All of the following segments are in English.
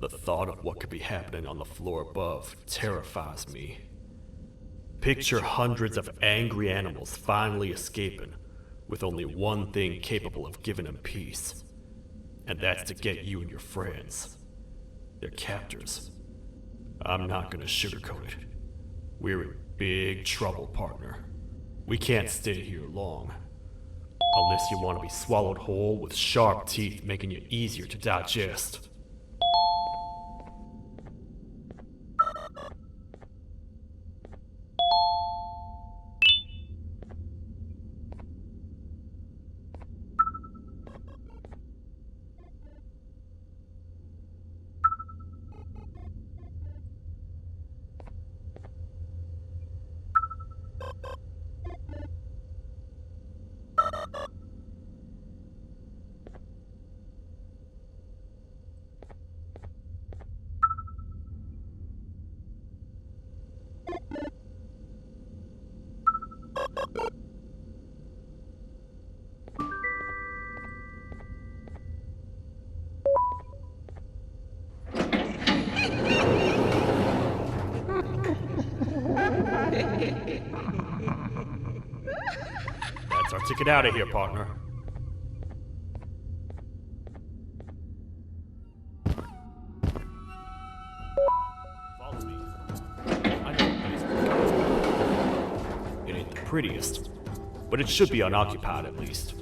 The thought of what could be happening on the floor above terrifies me. Picture hundreds of angry animals finally escaping, with only one thing capable of giving them peace. And that's to get you and your friends, their captors. I'm not gonna sugarcoat it. We're in big trouble, partner. We can't stay here long. Unless you want to be swallowed whole with sharp teeth making you easier to digest. That's our ticket out of here, partner. Follow me. I know it ain't the prettiest, but it should be unoccupied at least.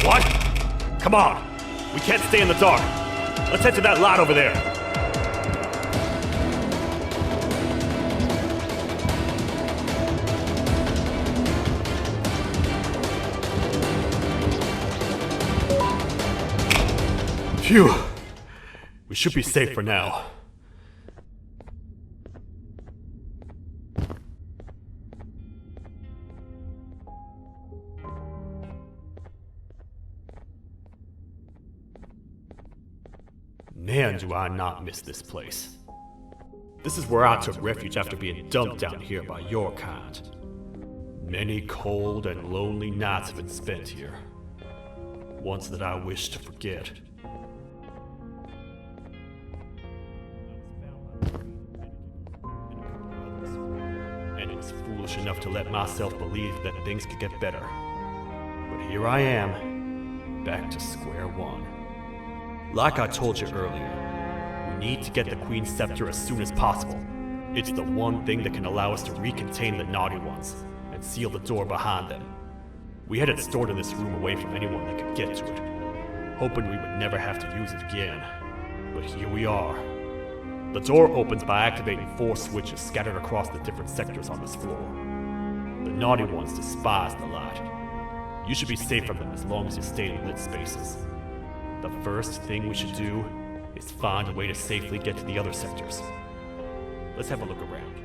What? Come on! We can't stay in the dark. Let's head to that lot over there. Phew. We should be safe for now. Man, do I not miss this place. This is where I took refuge after being dumped down here by your kind. Many cold and lonely nights have been spent here. Ones that I wish to forget. And it's foolish enough to let myself believe that things could get better. But here I am, back to square one. Like I told you earlier, we need to get the Queen's Scepter as soon as possible. It's the one thing that can allow us to recontain the naughty ones and seal the door behind them. We had it stored in this room away from anyone that could get to it, hoping we would never have to use it again. But here we are. The door opens by activating 4 switches scattered across the different sectors on this floor. The naughty ones despise the light. You should be safe from them as long as you stay in lit spaces. The first thing we should do is find a way to safely get to the other sectors. Let's have a look around.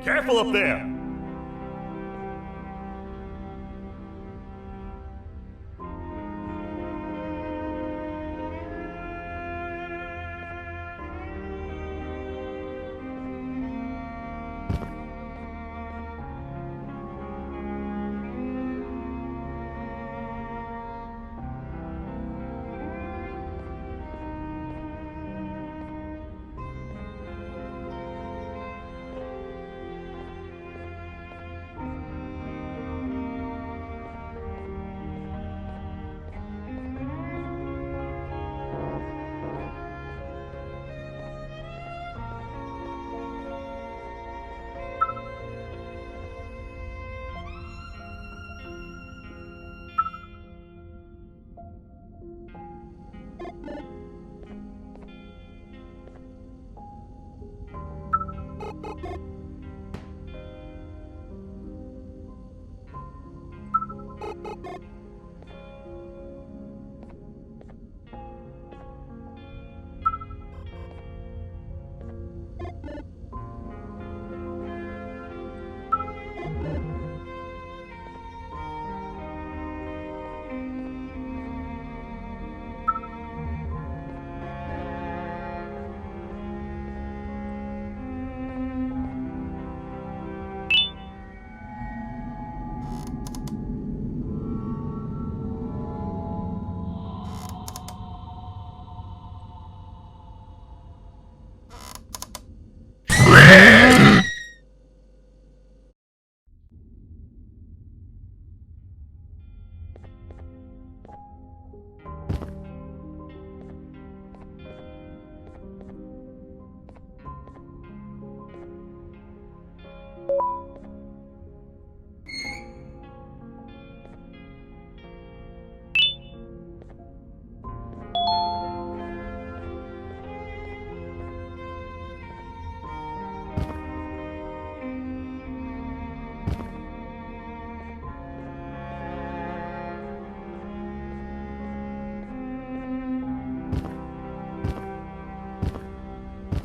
Careful up there!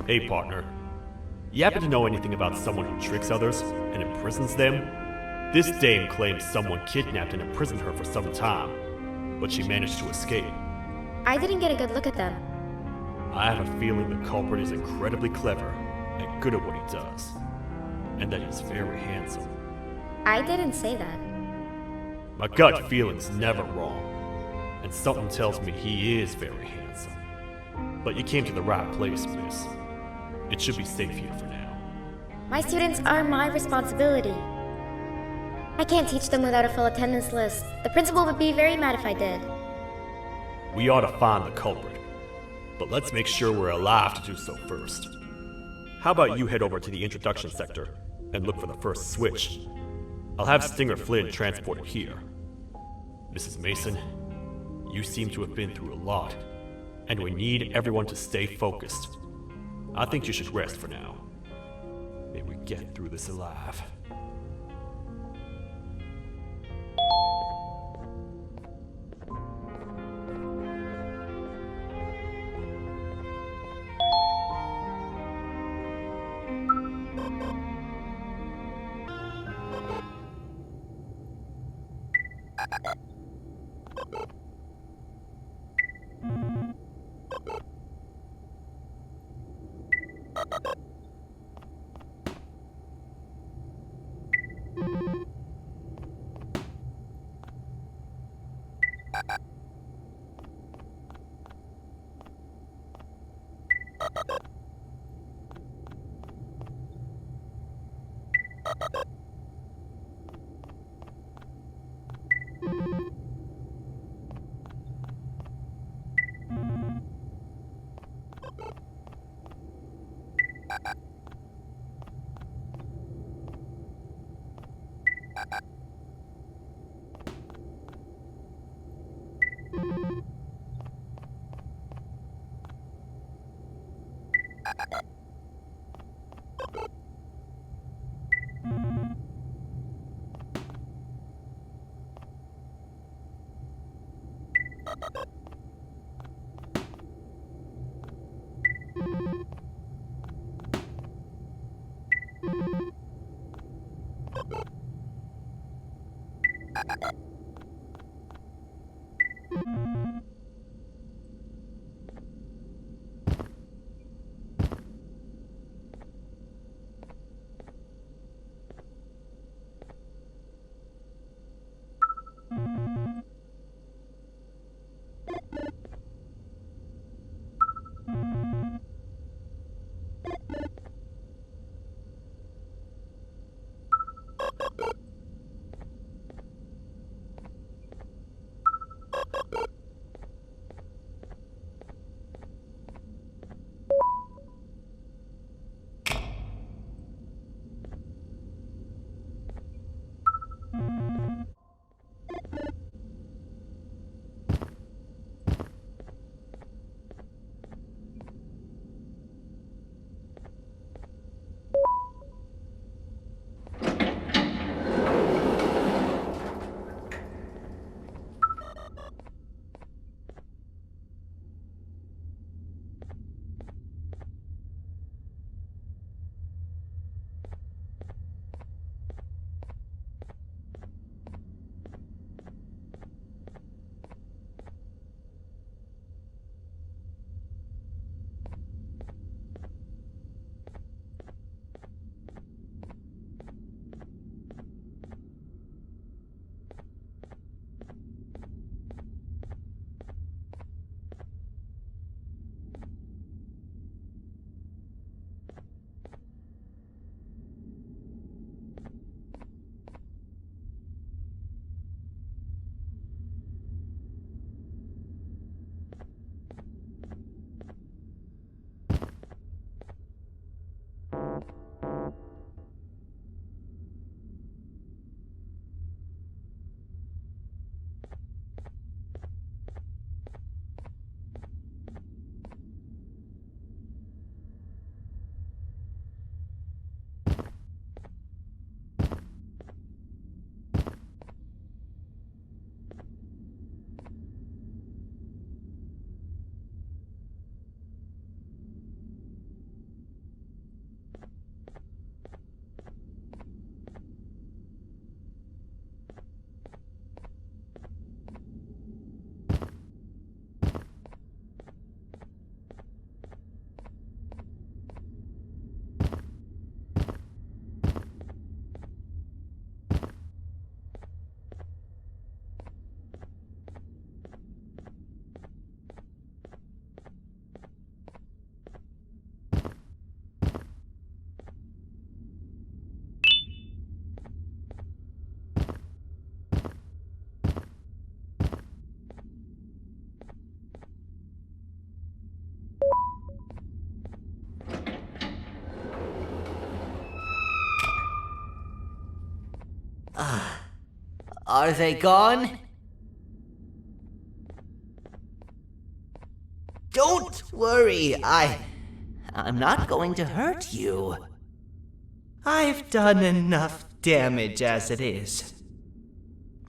Hey, partner. You happen to know anything about someone who tricks others and imprisons them? This dame claims someone kidnapped and imprisoned her for some time, but she managed to escape. I didn't get a good look at them. I have a feeling the culprit is incredibly clever and good at what he does, and that he's very handsome. I didn't say that. My gut feeling's never wrong, and something tells me he is very handsome. But you came to the right place, miss. It should be safe here for now. My students are my responsibility. I can't teach them without a full attendance list. The principal would be very mad if I did. We ought to find the culprit, but let's make sure we're alive to do so first. How about you head over to the introduction sector and look for the first switch? I'll have Stinger Flynn transported here. Mrs. Mason, you seem to have been through a lot, and we need everyone to stay focused. I think you should rest for now. May we get through this alive. Are they gone? Don't worry, I'm not going to hurt you. I've done enough damage as it is.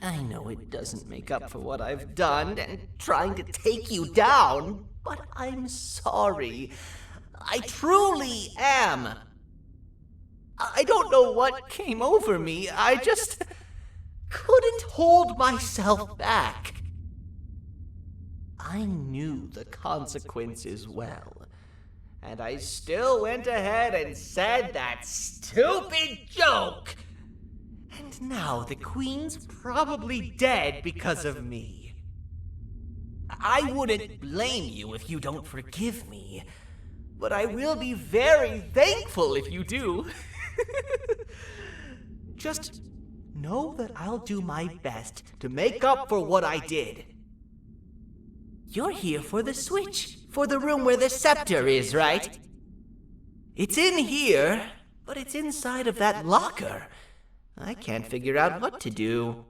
I know it doesn't make up for what I've done and trying to take you down, but I'm sorry. I truly am. I don't know what came over me. I just couldn't hold myself back. I knew the consequences well, and I still went ahead and said that stupid joke. And now the Queen's probably dead because of me. I wouldn't blame you if you don't forgive me, but I will be very thankful if you do. Just know that I'll do my best to make up for what I did. You're here for the switch, for the room where the scepter is, right? It's in here, but it's inside of that locker. I can't figure out what to do.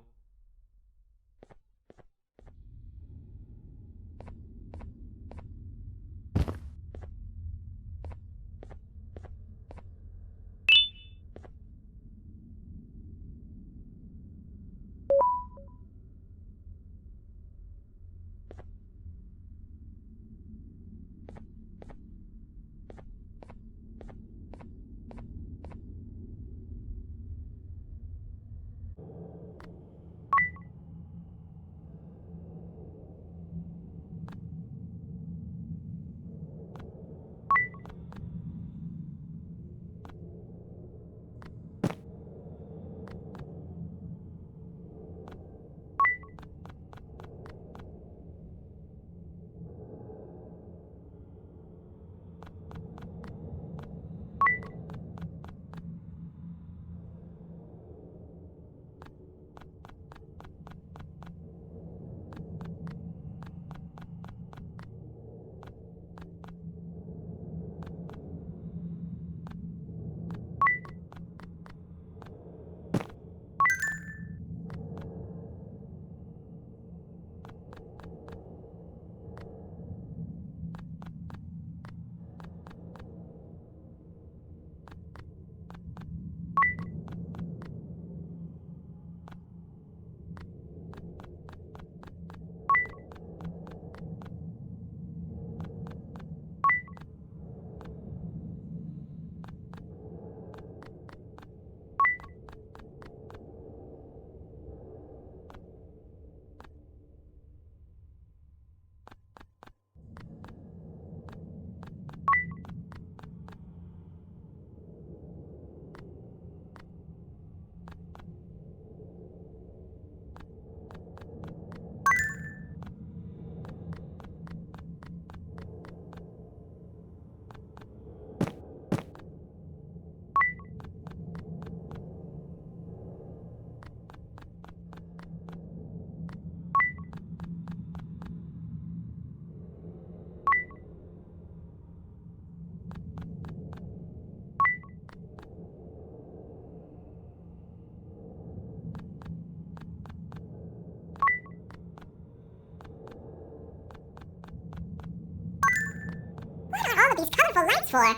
All of these colorful lights for?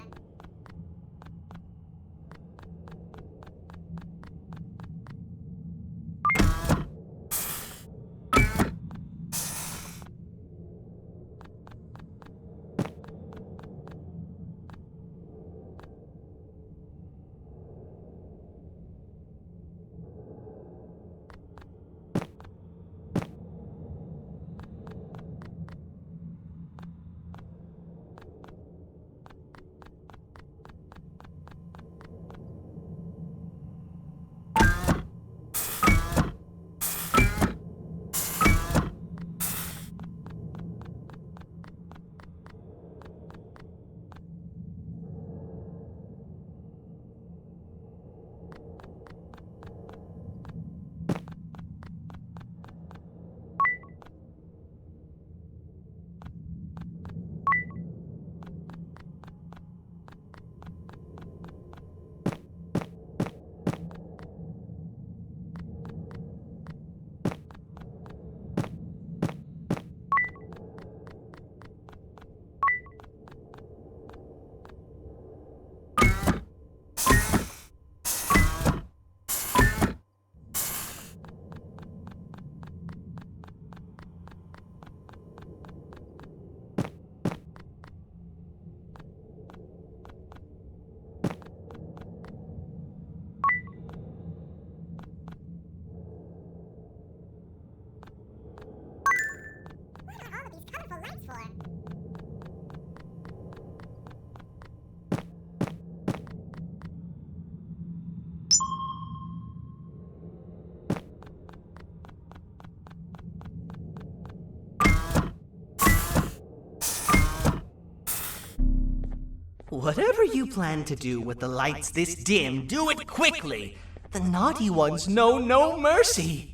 Whatever you plan to do with the lights this dim, do it quickly. The naughty ones know no mercy.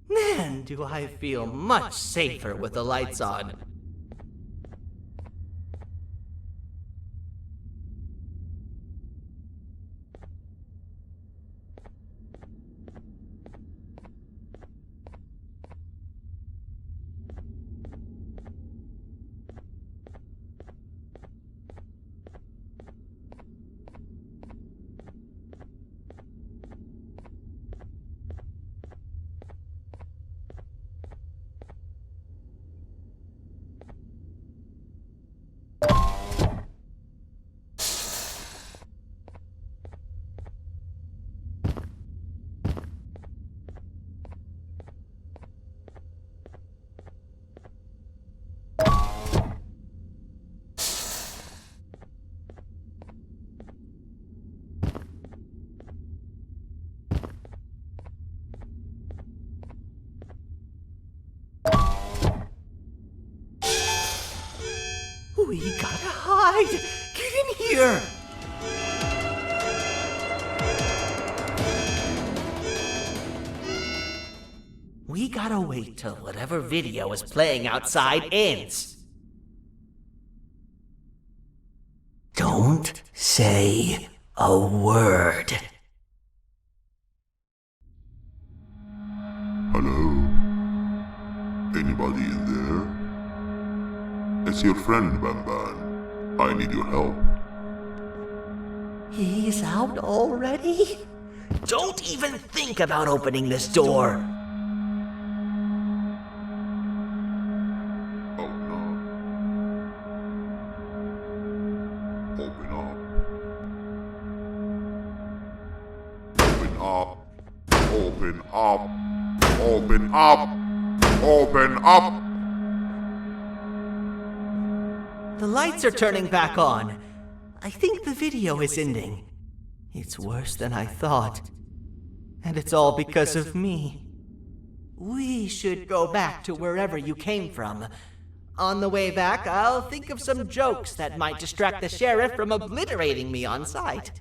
Man, do I feel much safer with the lights on. We gotta hide! Get in here! We gotta wait till whatever video is playing outside ends. Don't say a word. Hello? Anybody in there? It's your friend, BanBan. I need your help. He's out already? Don't even think about opening this door. Oh no. Open up. Open up. Open up. Open up. The lights are turning back on. I think the video is ending. It's worse than I thought. And it's all because of me. We should go back to wherever you came from. On the way back, I'll think of some jokes that might distract the sheriff from obliterating me on sight.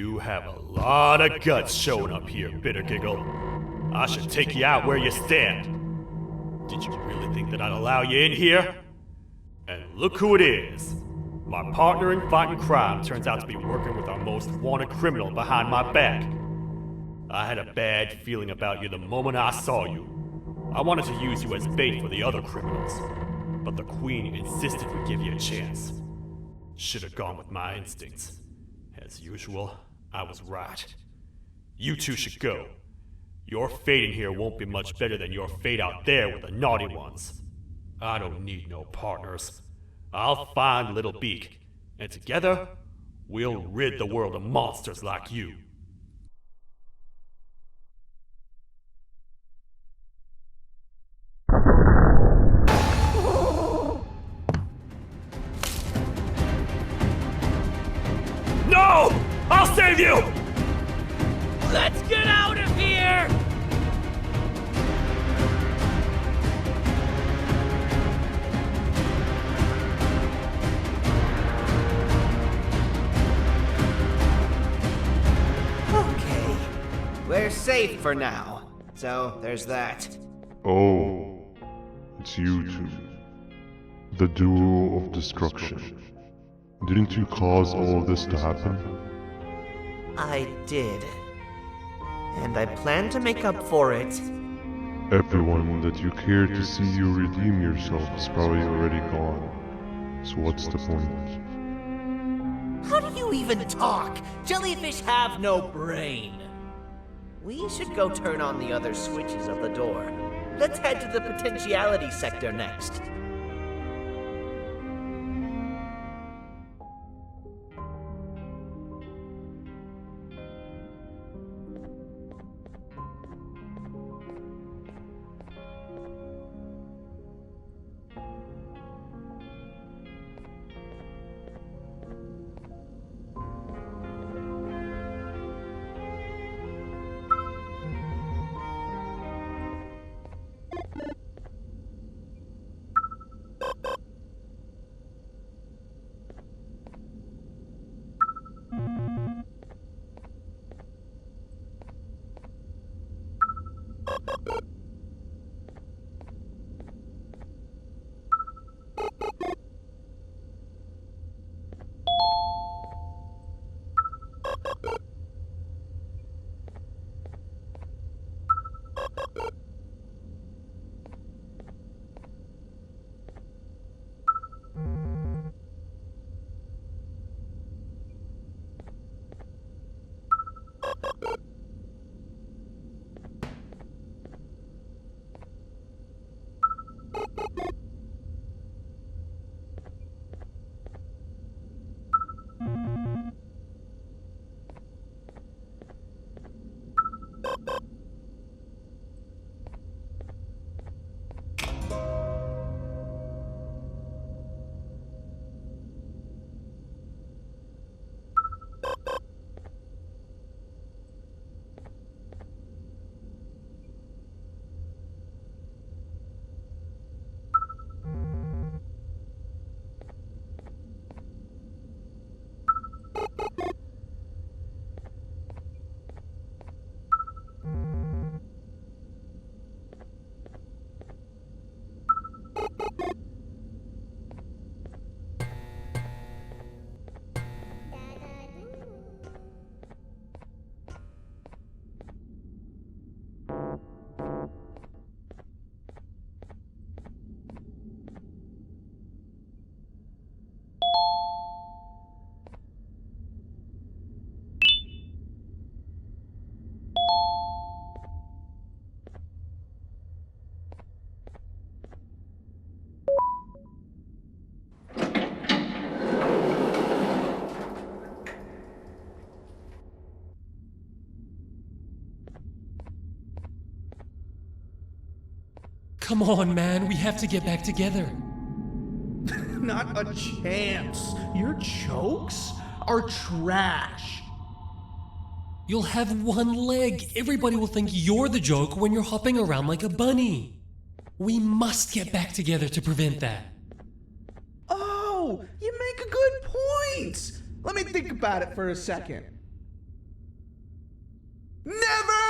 You have a lot of guts showing up here, Bitter Giggle. I should take you out where you stand. Did you really think that I'd allow you in here? And look who it is. My partner in fighting crime turns out to be working with our most wanted criminal behind my back. I had a bad feeling about you the moment I saw you. I wanted to use you as bait for the other criminals, but the Queen insisted we give you a chance. Should have gone with my instincts. As usual, I was right. You two should go. Your fate in here won't be much better than your fate out there with the naughty ones. I don't need no partners. I'll find Little Beak, and together, we'll rid the world of monsters like you. No! I'll save you! Let's get out of here! Okay, we're safe for now. So there's that. Oh, it's you two. The duo of destruction. Didn't you cause all of this to happen? I did. And I plan to make up for it. Everyone that you cared to see you redeem yourself is probably already gone. So what's the point? How do you even talk? Jellyfish have no brain. We should go turn on the other switches of the door. Let's head to the potentiality sector next. Come on, man, we have to get back together. Not a chance. Your jokes are trash. You'll have one leg. Everybody will think you're the joke when you're hopping around like a bunny. We must get back together to prevent that. Oh, you make a good point. Let me think about it for a second. Never!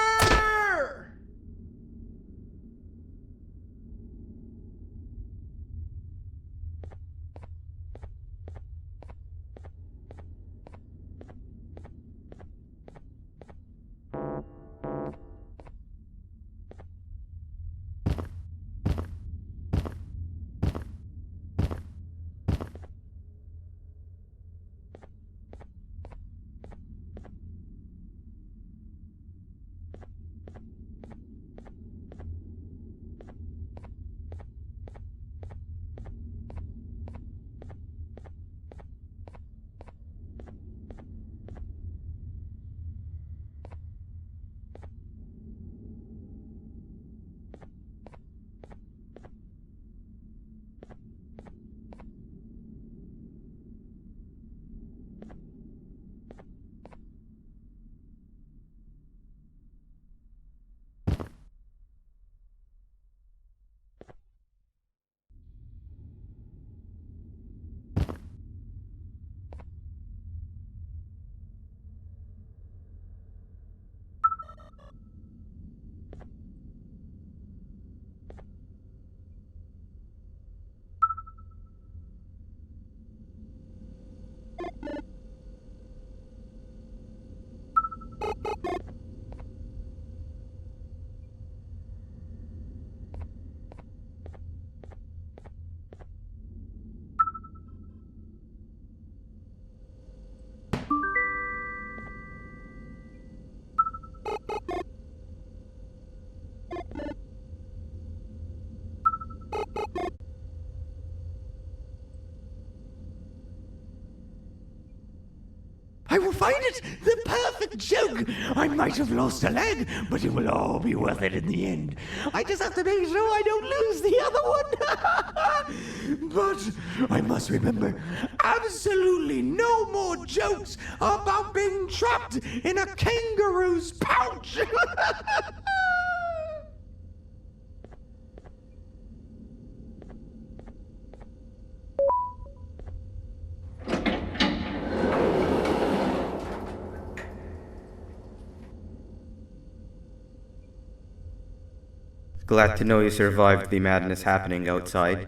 I will find it! The perfect joke! I might have lost a leg, but it will all be worth it in the end. I just have to make sure I don't lose the other one! But I must remember, absolutely no more jokes about being trapped in a kangaroo's pouch! Glad to know you survived the madness happening outside.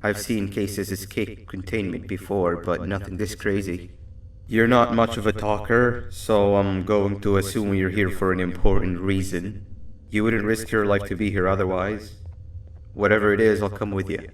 I've seen cases escape containment before, but nothing this crazy. You're not much of a talker, so I'm going to assume you're here for an important reason. You wouldn't risk your life to be here otherwise. Whatever it is, I'll come with you.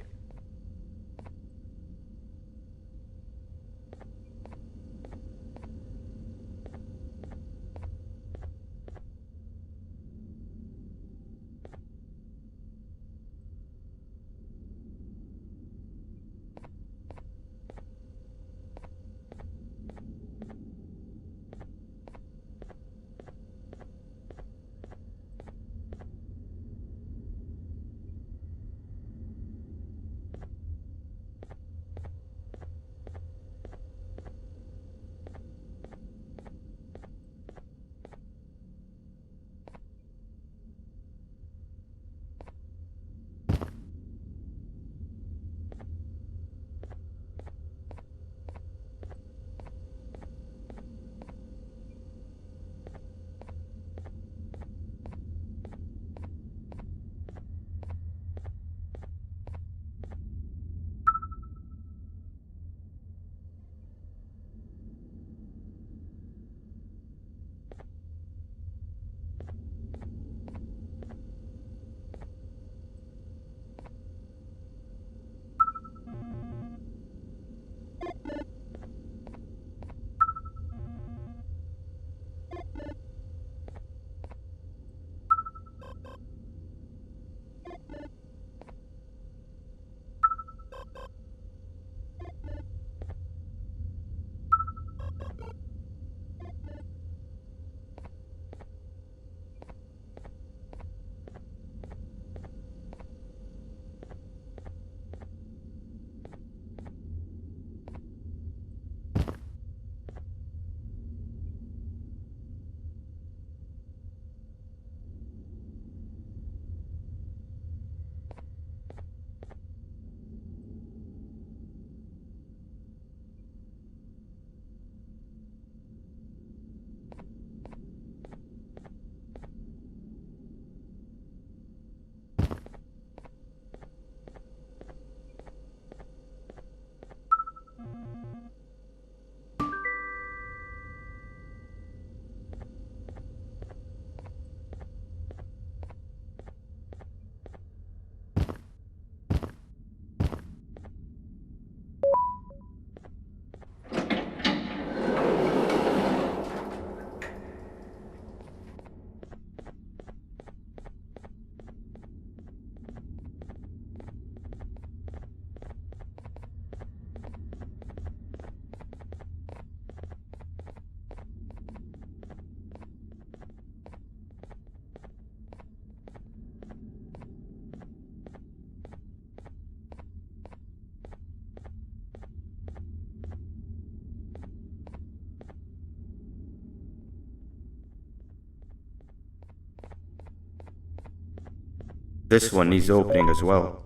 This one needs opening as well.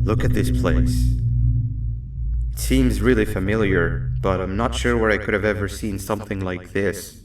Look at this place. It seems really familiar, but I'm not sure where I could have ever seen something like this.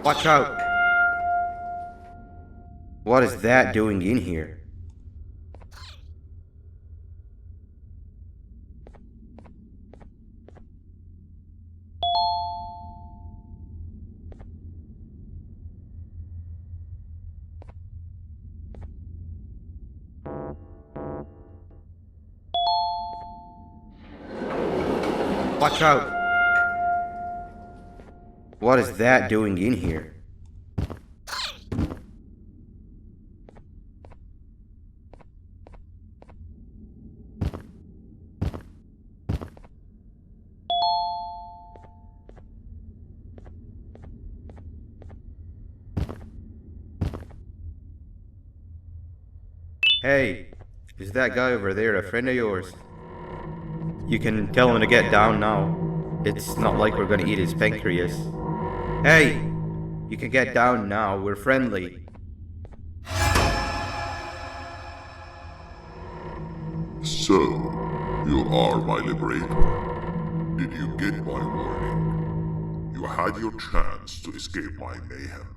Watch out! What is that doing in here? Watch out! What is that doing in here? Hey, is that guy over there a friend of yours? You can tell him to get down now. It's not like we're gonna eat his pancreas. Hey! You can get down now, we're friendly. So, you are my liberator. Did you get my warning? You had your chance to escape my mayhem.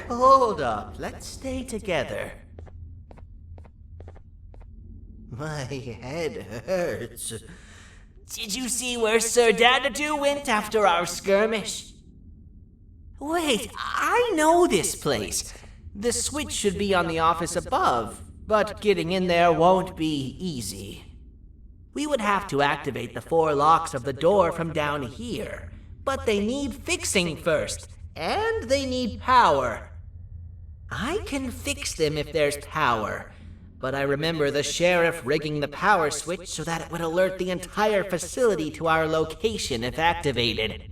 Hold up, let's stay together. My head hurts. Did you see where Sir Dadadoo went after our skirmish? Wait, I know this place. The switch should be on the office above, but getting in there won't be easy. We would have to activate the 4 locks of the door from down here, but they need fixing first, and they need power. I can fix them if there's power, but I remember the sheriff rigging the power switch so that it would alert the entire facility to our location if activated.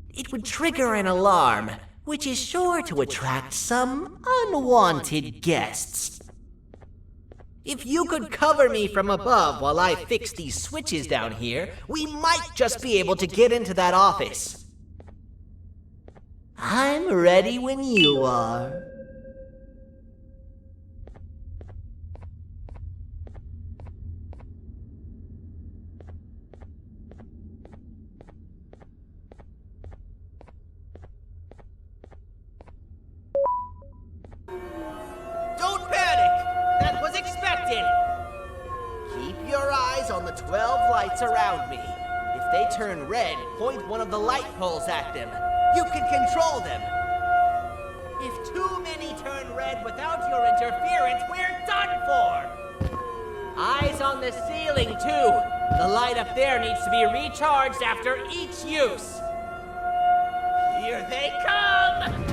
It would trigger an alarm, which is sure to attract some unwanted guests. If you could cover me from above while I fix these switches down here, we might just be able to get into that office. I'm ready when you are. Don't panic! That was expected! Keep your eyes on the 12 lights around me. If they turn red, point one of the light poles at them. You can control them. If too many turn red without your interference, we're done for! Eyes on the ceiling, too. The light up there needs to be recharged after each use. Here they come!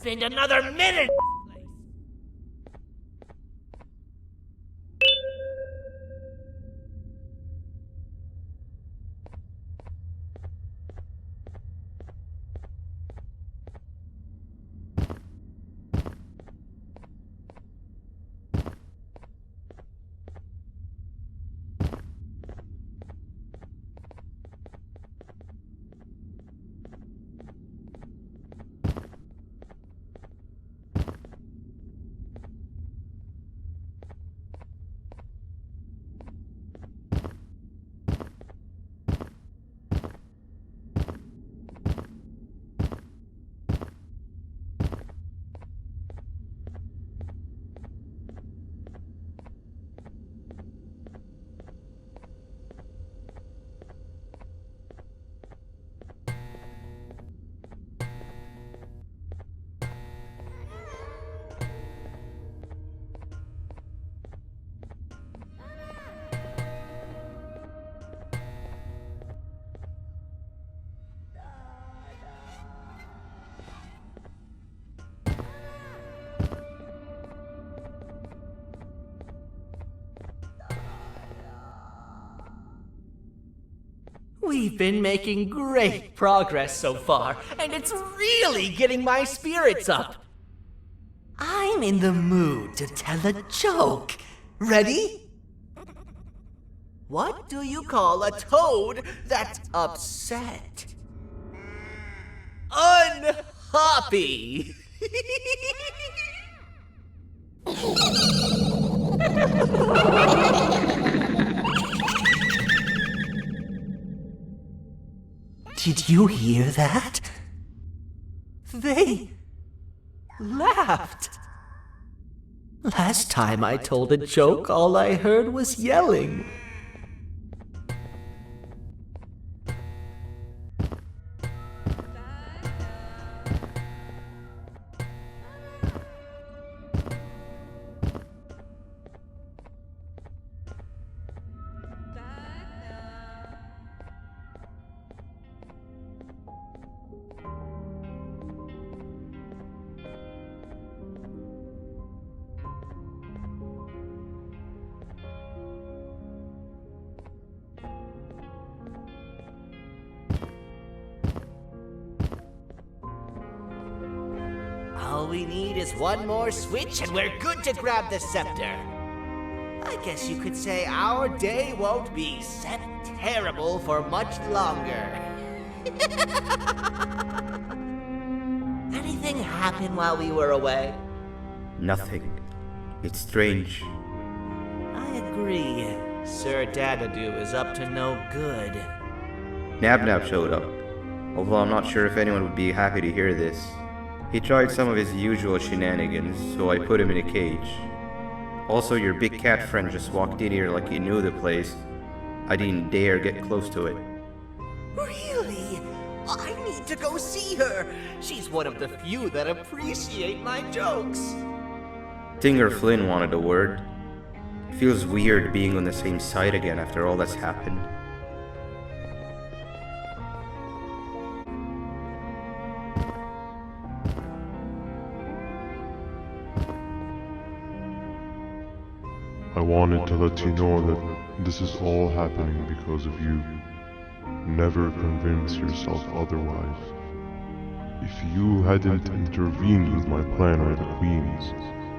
spend another minute. We've been making great progress so far, and it's really getting my spirits up. I'm in the mood to tell a joke. Ready? What do you call a toad that's upset? Unhappy. Did you hear that? They laughed. Last time I told a joke, all I heard was yelling. All we need is one more switch and we're good to grab the scepter. I guess you could say our day won't be set terrible for much longer. Anything happen while we were away? Nothing. It's strange. I agree. Sir Dadadoo is up to no good. Nab showed up, although I'm not sure if anyone would be happy to hear this. He tried some of his usual shenanigans, so I put him in a cage. Also, your big cat friend just walked in here like he knew the place. I didn't dare get close to it. Really? I need to go see her. She's one of the few that appreciate my jokes. Tinger Flynn wanted a word. It feels weird being on the same side again after all that's happened. I wanted to let you know that this is all happening because of you. Never convince yourself otherwise. If you hadn't intervened with my plan with the queens,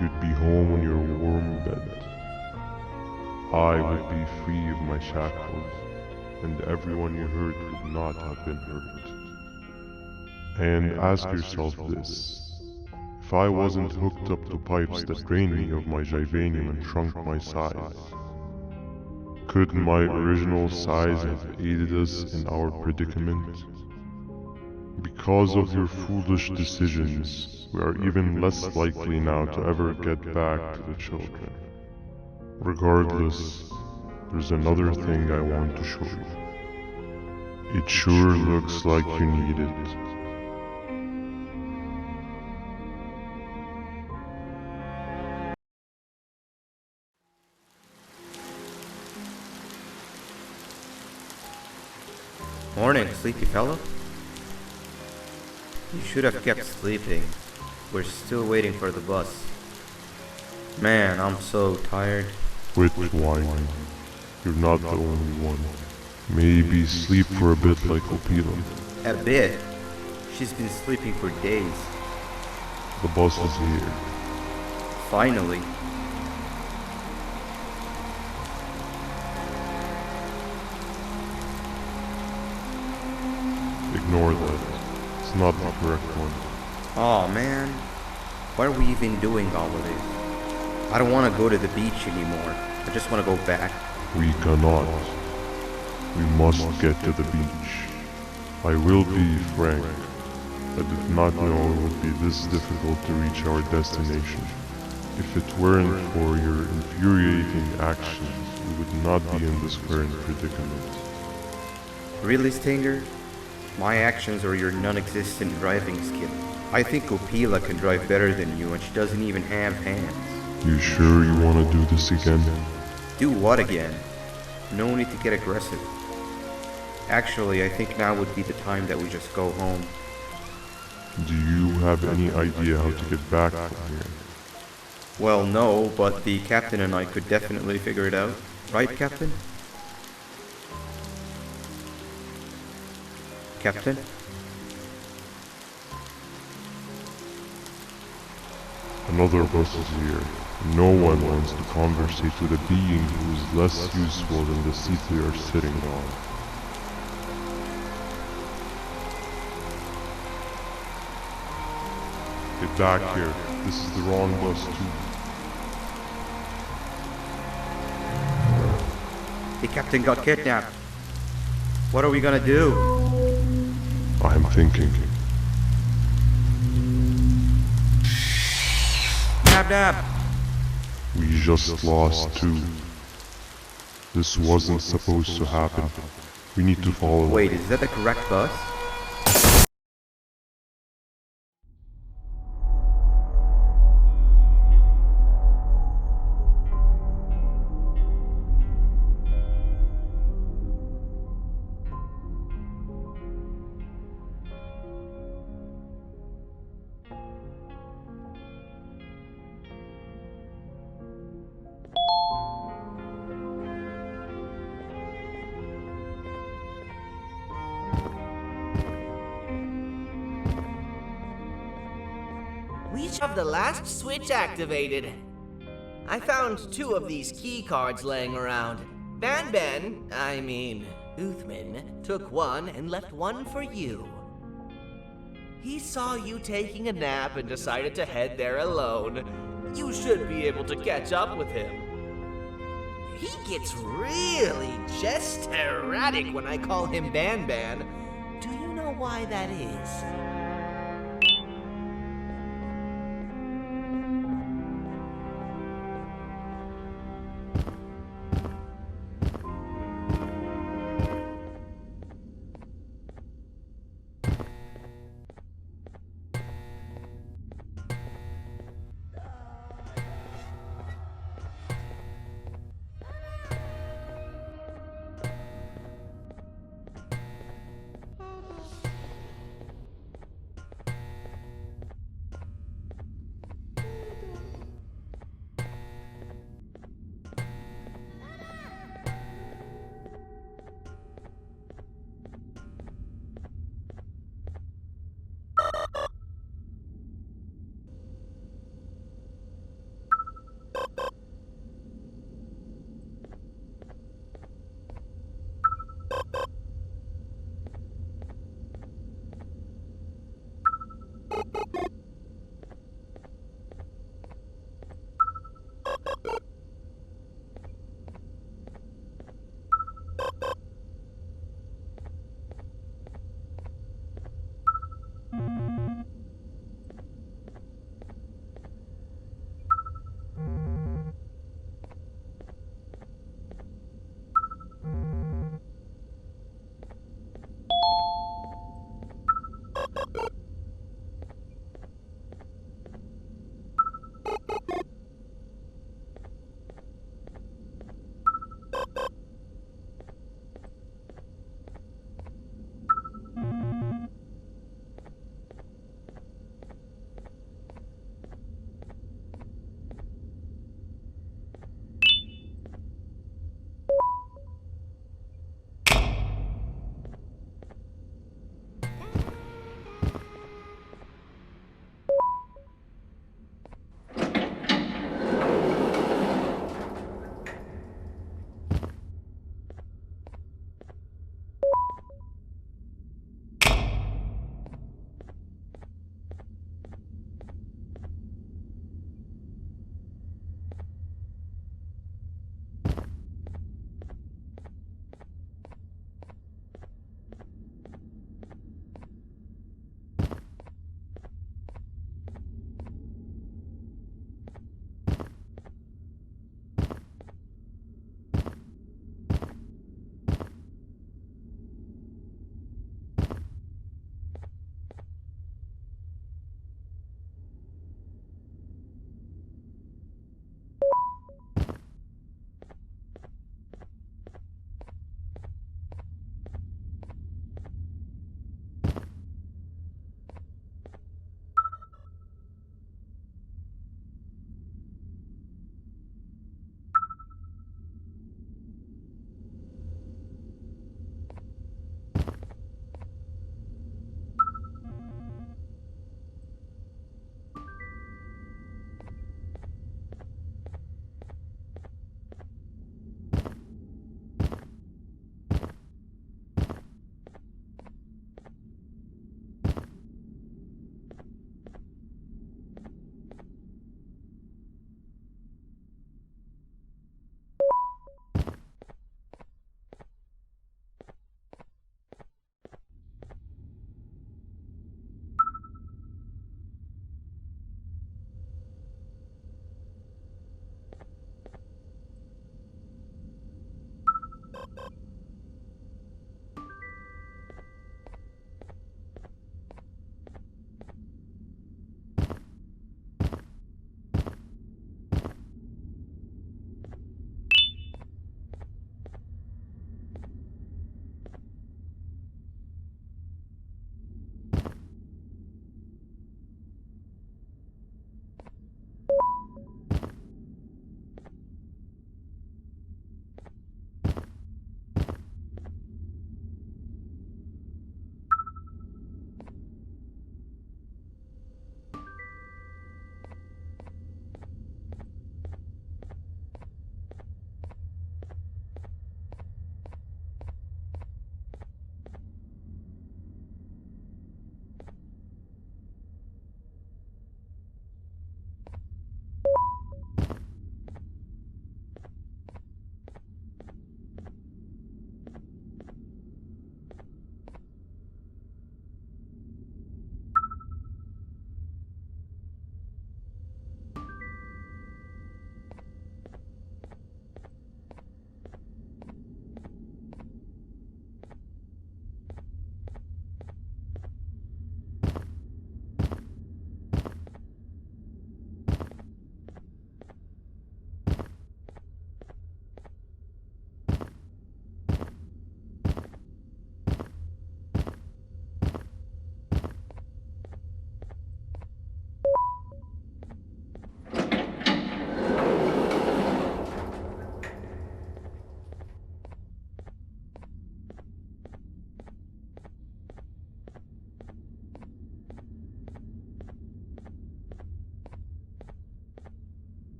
you'd be home in your warm bed. I would be free of my shackles, and everyone you hurt would not have been hurt. And ask yourself this. If I wasn't hooked up to pipes that drained me of my Jivanium and shrunk my size, could my original size have aided us in our predicament? Because of your foolish decisions, we are even less likely now to ever get back to the children. Regardless, there's another thing I want to show you. It sure looks like you need it. Morning, sleepy fellow. You should have kept sleeping. We're still waiting for the bus. Man, I'm so tired. Quit whining. You're not the only one. Maybe sleep for a bit like Opila. A bit? She's been sleeping for days. The bus is here. Finally. Ignore that. It's not the correct one. Aw, man. Why are we even doing all of this? I don't want to go to the beach anymore. I just want to go back. We cannot. We must get to the beach. I will be frank. I did not know it would be this difficult to reach our destination. If it weren't for your infuriating actions, we would not be in this current predicament. Really, Stinger? My actions or your non-existent driving skill? I think Opila can drive better than you and she doesn't even have hands. You sure you want to do this again? Do what again? No need to get aggressive. Actually, I think now would be the time that we just go home. Do you have any idea how to get back from here? Well, no, but the captain and I could definitely figure it out. Right, Captain? Captain? Another bus is here. No one wants to conversate with a being who is less useful than the seat they are sitting on. Get back here. This is the wrong bus too. The captain got kidnapped. What are we gonna do? I'm thinking. Dab dab! We just lost two. This wasn't supposed to happen. We need to follow. Wait, is that the correct bus? We have the last switch activated. I found 2 of these key cards laying around. BanBan, Uthman, took one and left one for you. He saw you taking a nap and decided to head there alone. You should be able to catch up with him. He gets really just erratic when I call him BanBan. Do you know why that is?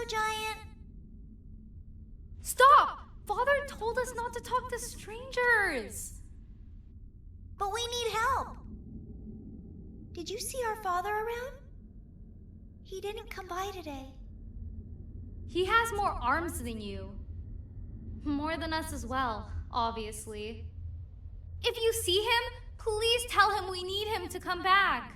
giant? Stop! Father told us not to talk to strangers! But we need help. Did you see our father around? He didn't come by today. He has more arms than you. More than us as well, obviously. If you see him, please tell him we need him to come back.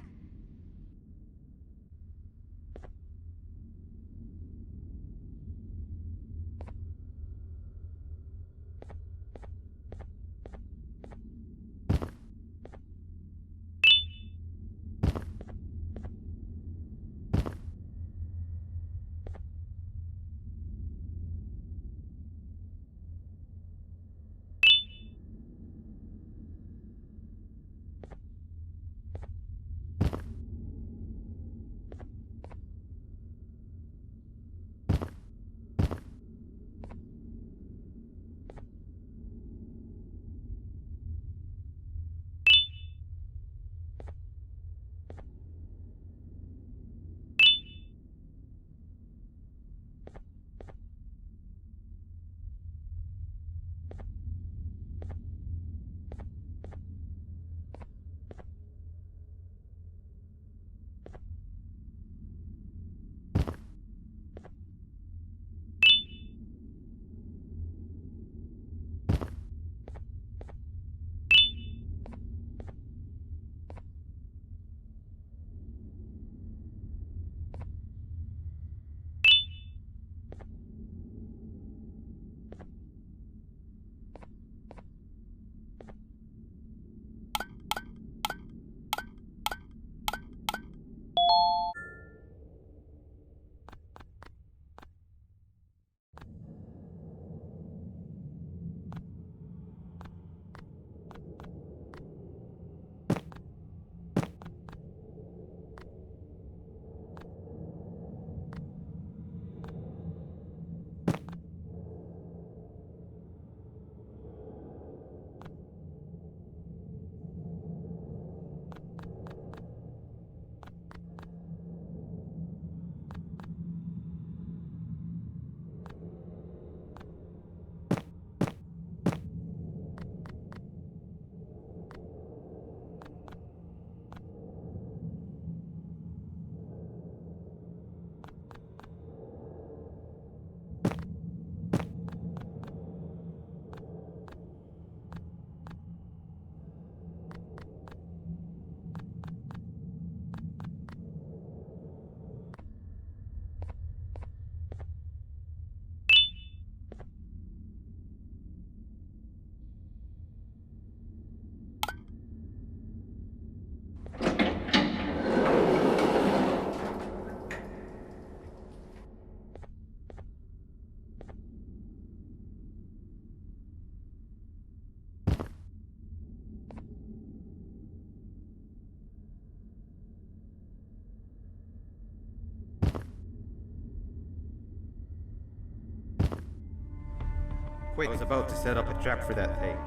Quick, I was about to set up a trap for that thing,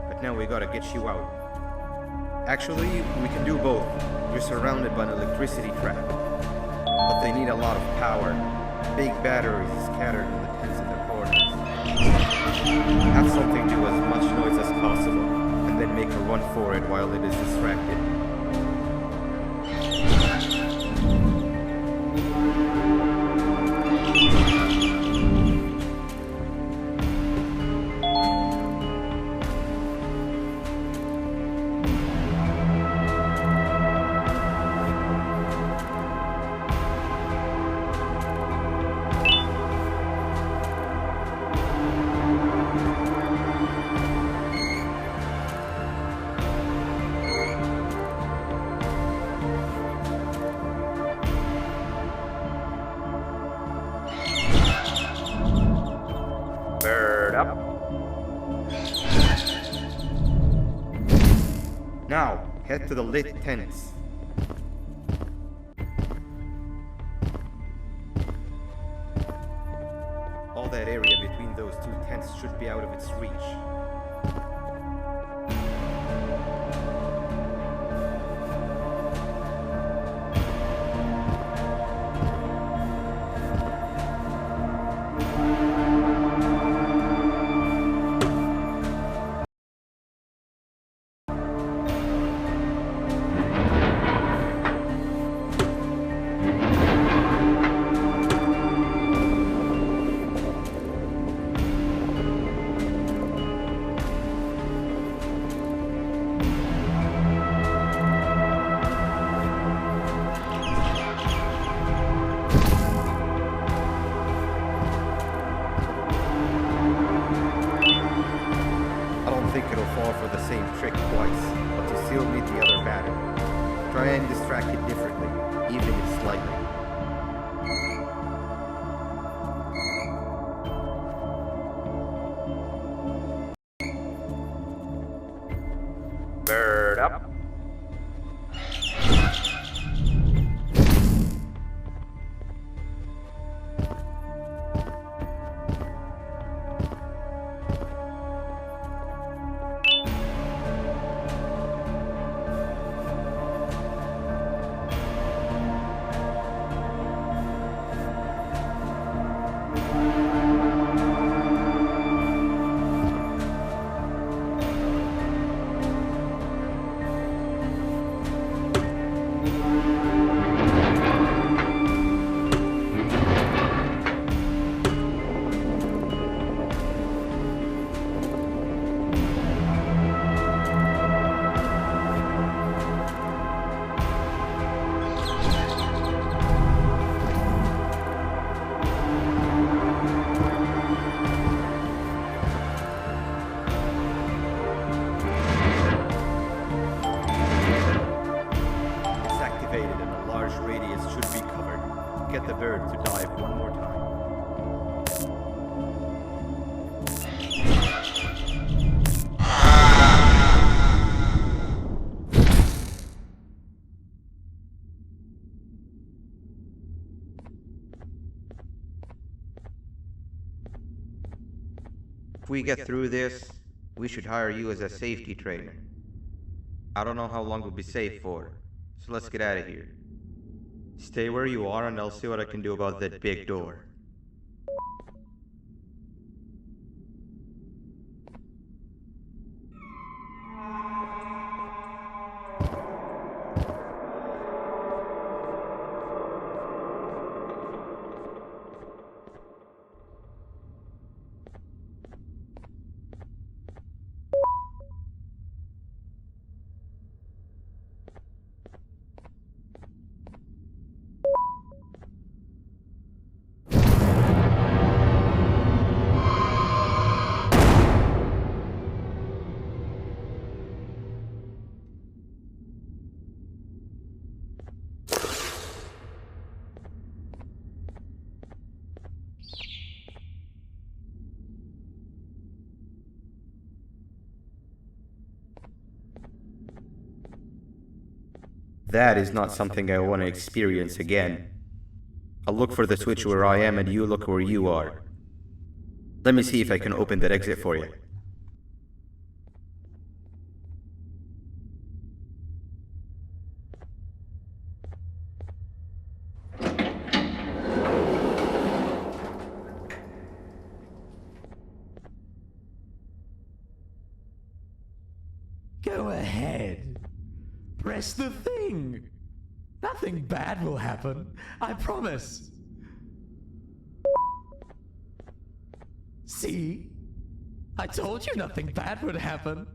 but now we gotta get you out. Actually, we can do both. You're surrounded by an electricity trap, but they need a lot of power. Big batteries scattered in the tents and the corners. Have something do as much noise as possible, and then make a run for it while it is distracted. Bird up. Now, head to the lit tents. All that area between those two tents should be out of its reach. If we get through this, we should hire you as a safety trainer. I don't know how long we'll be safe for, so let's get out of here. Stay where you are and I'll see what I can do about that big door. That is not something I want to experience again. I'll look for the switch where I am and you look where you are. Let me see if I can open that exit for you. Go ahead. Press the thing. Nothing bad will happen. I promise. See? I told you nothing bad would happen.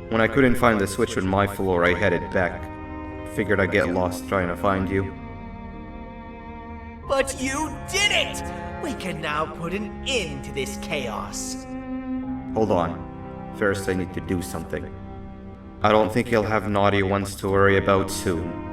When I couldn't find the switch on my floor, I headed back. Figured I'd get lost trying to find you. But you did it! We can now put an end to this chaos. Hold on. First I need to do something. I don't think you'll have naughty ones to worry about soon.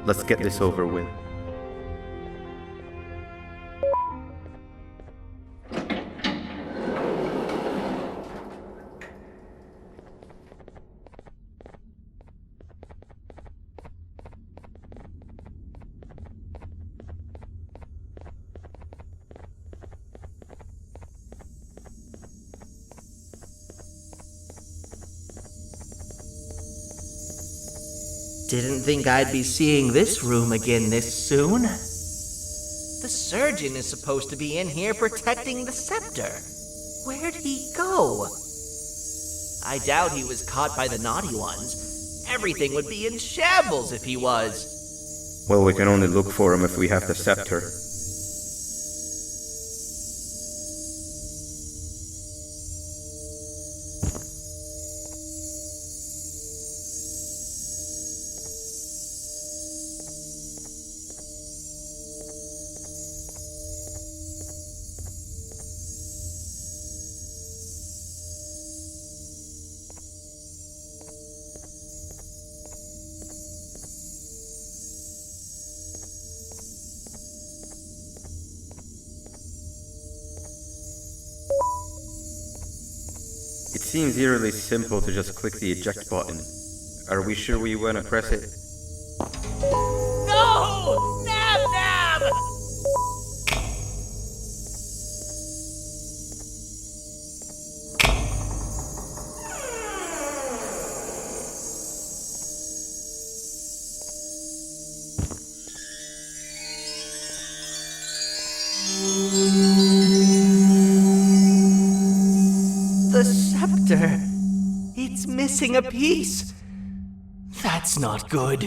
Let's get this over with. Didn't think I'd be seeing this room again this soon. The surgeon is supposed to be in here protecting the scepter. Where'd he go? I doubt he was caught by the naughty ones. Everything would be in shambles if he was. Well, we can only look for him if we have the scepter. It seems eerily simple to just click the eject button. Are we sure we want to press it? No! Nab Nab! The scepter. It's missing a piece. That's not good.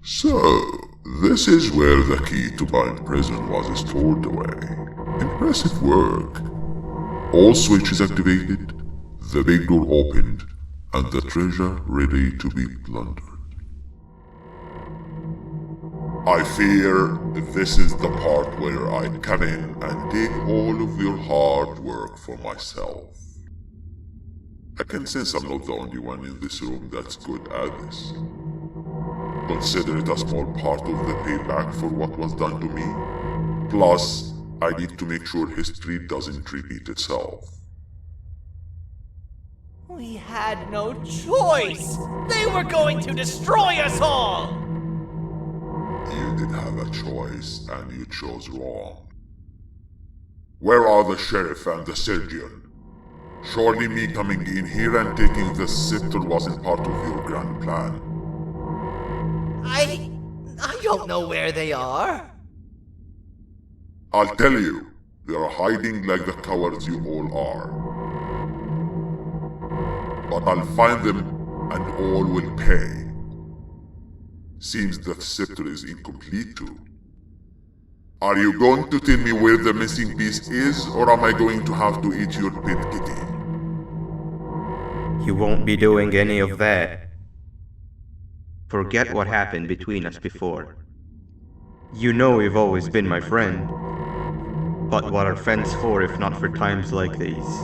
So, this is where the key to Bind Prison was stored away. Impressive work. All switches activated, the big door opened, and the treasure ready to be plundered. I fear this is the part where I come in and take all of your hard work for myself. I can sense I'm not the only one in this room that's good at this. Consider it a small part of the payback for what was done to me. Plus, I need to make sure history doesn't repeat itself. We had no choice! They were going to destroy us all! You did have a choice, and you chose wrong. Where are the sheriff and the surgeon? Surely me coming in here and taking the scepter wasn't part of your grand plan. I don't know where they are. I'll tell you, they're hiding like the cowards you all are. But I'll find them, and all will pay. Seems the scepter is incomplete too. Are you going to tell me where the missing piece is, or am I going to have to eat your pet kitty? You won't be doing any of that. Forget what happened between us before. You know you've always been my friend. But what are friends for if not for times like these?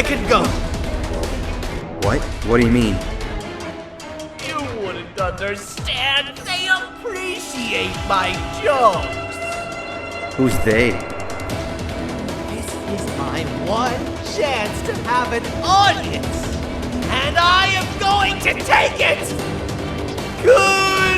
second go. What? What do you mean? You wouldn't understand. They appreciate my jokes. Who's they? This is my one chance to have an audience. And I am going to take it. Goodbye.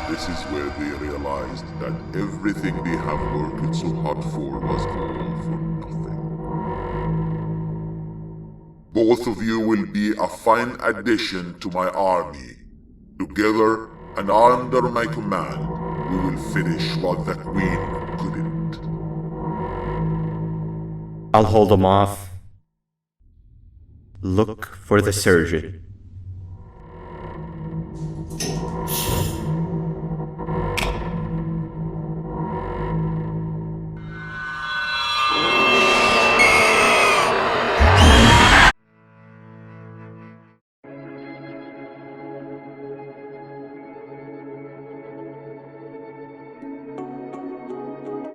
This is where they realized that everything they have worked so hard for was all for nothing. Both of you will be a fine addition to my army. Together and under my command, we will finish what the Queen couldn't. I'll hold them off. Look for the surgeon.